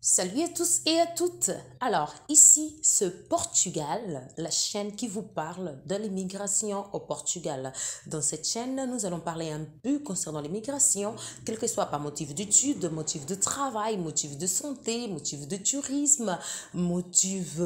Salut à tous et à toutes. Alors, ici, c'est Portugal, la chaîne qui vous parle de l'immigration au Portugal. Dans cette chaîne, nous allons parler un peu concernant l'immigration, quel que soit par motif d'études, motif de travail, motif de santé, motif de tourisme, motif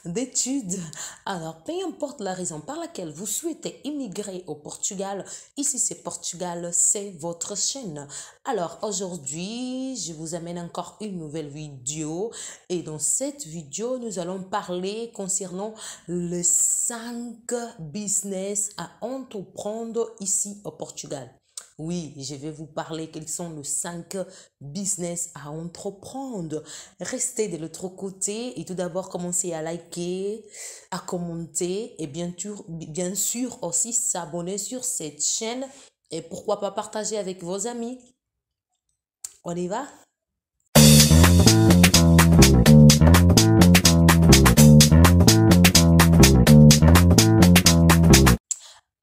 d'études. Alors, peu importe la raison par laquelle vous souhaitez immigrer au Portugal, ici c'est Portugal, c'est votre chaîne. Alors aujourd'hui, je vous amène encore une nouvelle vidéo et dans cette vidéo, nous allons parler concernant les 5 business à entreprendre ici au Portugal. Oui, je vais vous parler quels sont les 5 business à entreprendre. Restez de l'autre côté et tout d'abord commencez à liker, à commenter et bien sûr aussi s'abonner sur cette chaîne et pourquoi pas partager avec vos amis. On y va?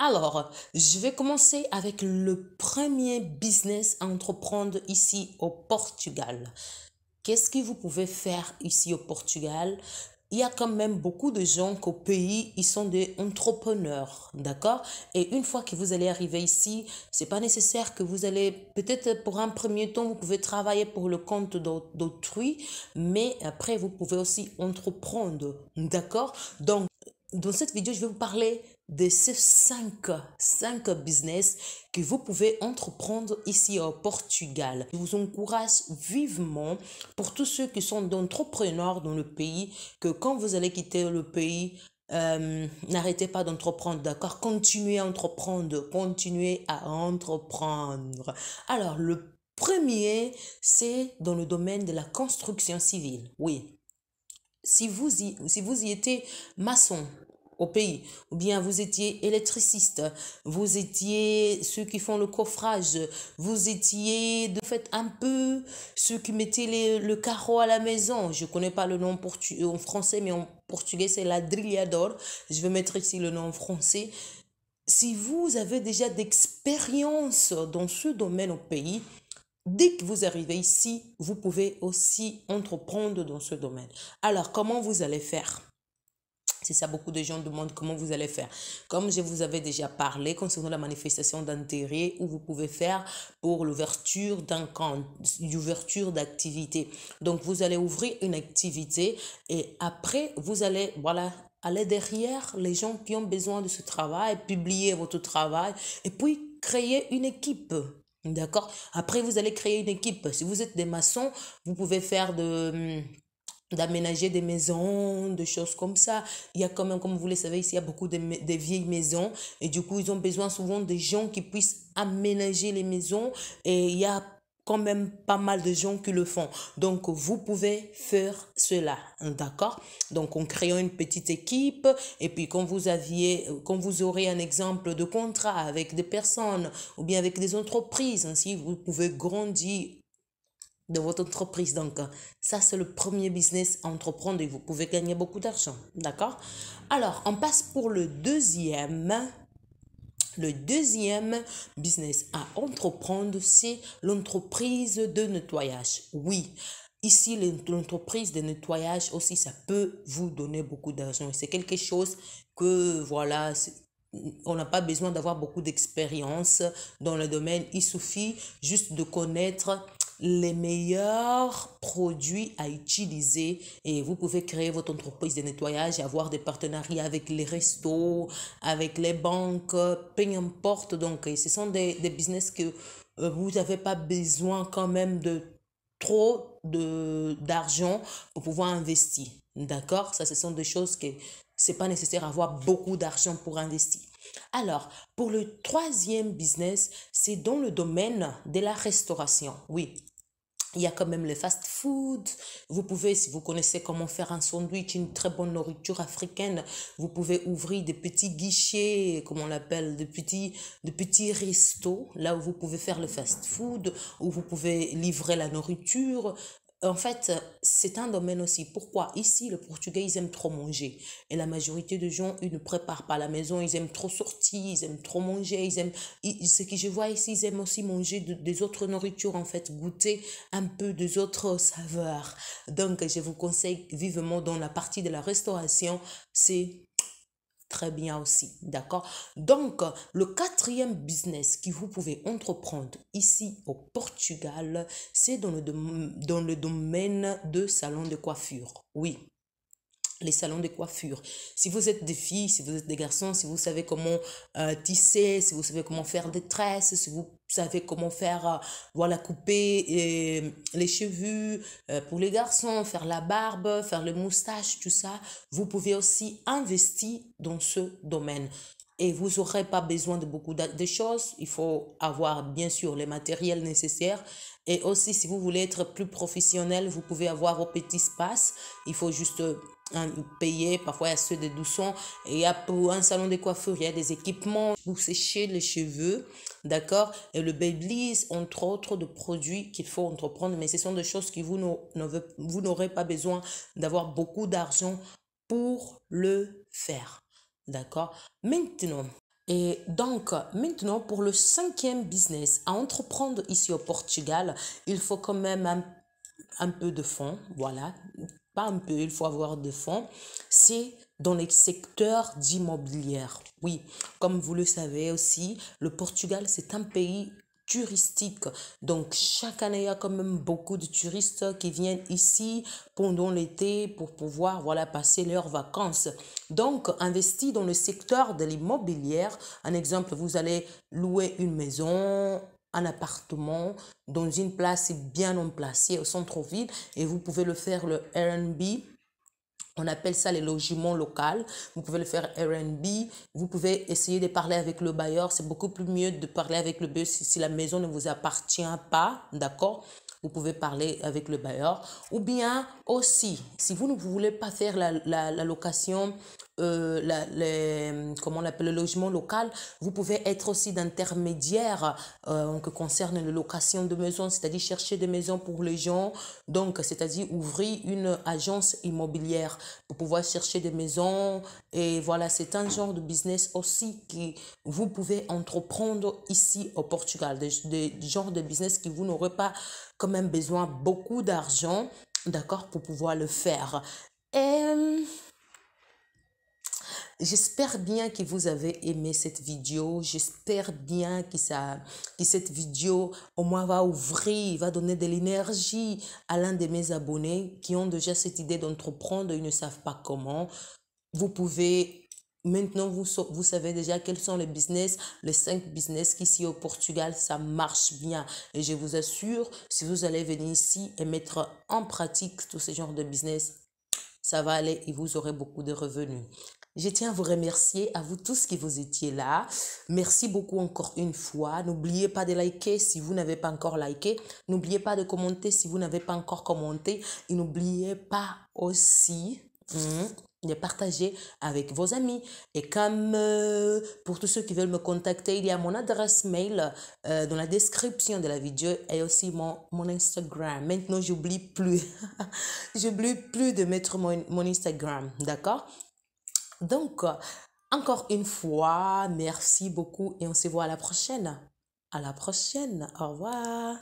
Alors, je vais commencer avec le premier business à entreprendre ici au Portugal. Qu'est-ce que vous pouvez faire ici au Portugal? Il y a quand même beaucoup de gens qu'au pays, ils sont des entrepreneurs, d'accord? Et une fois que vous allez arriver ici, c'est pas nécessaire que vous allez, peut-être pour un premier temps, vous pouvez travailler pour le compte d'autrui, mais après, vous pouvez aussi entreprendre, d'accord? Donc, dans cette vidéo, je vais vous parler de ces 5 business que vous pouvez entreprendre ici au Portugal. Je vous encourage vivement pour tous ceux qui sont d'entrepreneurs dans le pays, que quand vous allez quitter le pays, n'arrêtez pas d'entreprendre, d'accord? Continuez à entreprendre, continuez à entreprendre. Alors, le premier, c'est dans le domaine de la construction civile. Oui. Si vous y étiez maçon au pays, ou bien vous étiez électriciste, vous étiez ceux qui font le coffrage, vous étiez de fait un peu ceux qui mettaient le carreau à la maison. Je connais pas le nom en français, mais en portugais c'est ladrillador. Je vais mettre ici le nom en français. Si vous avez déjà d'expérience dans ce domaine au pays, dès que vous arrivez ici, vous pouvez aussi entreprendre dans ce domaine. Alors, comment vous allez faire? C'est ça, beaucoup de gens demandent comment vous allez faire. Comme je vous avais déjà parlé concernant la manifestation d'intérêt où vous pouvez faire pour l'ouverture d'un compte, l'ouverture d'activité. Donc, vous allez ouvrir une activité et après, vous allez, voilà, aller derrière les gens qui ont besoin de ce travail, publier votre travail et puis créer une équipe. D'accord? Après, vous allez créer une équipe. Si vous êtes des maçons, vous pouvez faire d'aménager des maisons, des choses comme ça. Il y a quand même, comme vous le savez, ici, il y a beaucoup de vieilles maisons et du coup, ils ont besoin souvent de gens qui puissent aménager les maisons et il y a quand même pas mal de gens qui le font. Donc, vous pouvez faire cela, d'accord? Donc, en créant une petite équipe et puis quand vous aurez un exemple de contrat avec des personnes ou bien avec des entreprises, ainsi, vous pouvez grandir de votre entreprise. Donc, ça, c'est le premier business à entreprendre et vous pouvez gagner beaucoup d'argent. D'accord? Alors, on passe pour le deuxième. Le deuxième business à entreprendre, c'est l'entreprise de nettoyage. Oui, ici, l'entreprise de nettoyage aussi, ça peut vous donner beaucoup d'argent. C'est quelque chose que, voilà, on n'a pas besoin d'avoir beaucoup d'expérience dans le domaine. Il suffit juste de connaître les meilleurs produits à utiliser et vous pouvez créer votre entreprise de nettoyage et avoir des partenariats avec les restos, avec les banques, peu importe. Donc, ce sont des business que vous n'avez pas besoin quand même de trop d'argent pour pouvoir investir. D'accord? Ça, ce sont des choses que c'est pas nécessaire d'avoir beaucoup d'argent pour investir. Alors, pour le troisième business, c'est dans le domaine de la restauration. Oui, il y a quand même le fast-food. Vous pouvez, si vous connaissez comment faire un sandwich, une très bonne nourriture africaine, vous pouvez ouvrir des petits guichets, comme on l'appelle, de petits restos, là où vous pouvez faire le fast-food, où vous pouvez livrer la nourriture. En fait, c'est un domaine aussi. Pourquoi? Ici, le Portugais, ils aiment trop manger. Et la majorité des gens, ils ne préparent pas à la maison. Ils aiment trop sortir, ils aiment trop manger. Ce que je vois ici, ils aiment aussi manger des autres nourritures, en fait, goûter un peu des autres saveurs. Donc, je vous conseille vivement dans la partie de la restauration, c'est très bien aussi, d'accord? Donc, le quatrième business que vous pouvez entreprendre ici au Portugal, c'est dans le domaine de salon de coiffure. Oui, les salons de coiffure. Si vous êtes des filles, si vous êtes des garçons, si vous savez comment tisser, si vous savez comment faire des tresses, si vous savez comment faire, voilà, couper les cheveux pour les garçons, faire la barbe, faire les moustaches, tout ça, vous pouvez aussi investir dans ce domaine. Et vous n'aurez pas besoin de beaucoup de choses. Il faut avoir bien sûr les matériels nécessaires. Et aussi, si vous voulez être plus professionnel, vous pouvez avoir vos petits espaces. Il faut juste payer. Parfois, il y a ceux de 1200. Et il y a pour un salon de coiffure, il y a des équipements pour sécher les cheveux. D'accord? Et le Babyliss, entre autres, de produits qu'il faut entreprendre. Mais ce sont des choses que vous n'aurez pas besoin d'avoir beaucoup d'argent pour le faire. D'accord? Maintenant, maintenant, pour le cinquième business à entreprendre ici au Portugal, il faut quand même un peu de fonds, voilà, pas un peu, il faut avoir de fonds, c'est dans les secteurs d'immobilier. Oui, comme vous le savez aussi, le Portugal, c'est un pays touristique. Donc, chaque année, il y a quand même beaucoup de touristes qui viennent ici pendant l'été pour pouvoir, voilà, passer leurs vacances. Donc, investir dans le secteur de l'immobilier. Un exemple, vous allez louer une maison, un appartement dans une place bien emplacée au centre-ville et vous pouvez le faire le Airbnb. On appelle ça les logements locaux. Vous pouvez le faire Airbnb. Vous pouvez essayer de parler avec le bailleur. C'est beaucoup plus mieux de parler avec le bailleur si la maison ne vous appartient pas. D'accord? Vous pouvez parler avec le bailleur. Ou bien aussi, si vous ne voulez pas faire la location, comment on appelle le logement local, vous pouvez être aussi d'intermédiaire en ce qui concerne la location de maisons, c'est-à-dire chercher des maisons pour les gens. Donc, c'est-à-dire ouvrir une agence immobilière pour pouvoir chercher des maisons. Et voilà, c'est un genre de business aussi que vous pouvez entreprendre ici au Portugal. Des genres de business que vous n'aurez pas quand même besoin beaucoup d'argent, d'accord, pour pouvoir le faire. Et j'espère bien que vous avez aimé cette vidéo. J'espère bien que cette vidéo au moins va ouvrir, va donner de l'énergie à l'un de mes abonnés qui ont déjà cette idée d'entreprendre, ils ne savent pas comment. Vous pouvez, maintenant vous savez déjà quels sont les 5 business qu'ici au Portugal, ça marche bien. Et je vous assure, si vous allez venir ici et mettre en pratique tous ces genres de business, ça va aller et vous aurez beaucoup de revenus. Je tiens à vous remercier, à vous tous qui vous étiez là. Merci beaucoup encore une fois. N'oubliez pas de liker si vous n'avez pas encore liké. N'oubliez pas de commenter si vous n'avez pas encore commenté. Et n'oubliez pas aussi de partager avec vos amis. Et comme pour tous ceux qui veulent me contacter, il y a mon adresse mail dans la description de la vidéo et aussi mon Instagram. Maintenant, j'oublie plus. J'oublie plus de mettre mon Instagram, d'accord? Donc, encore une fois, merci beaucoup et on se voit à la prochaine. À la prochaine. Au revoir.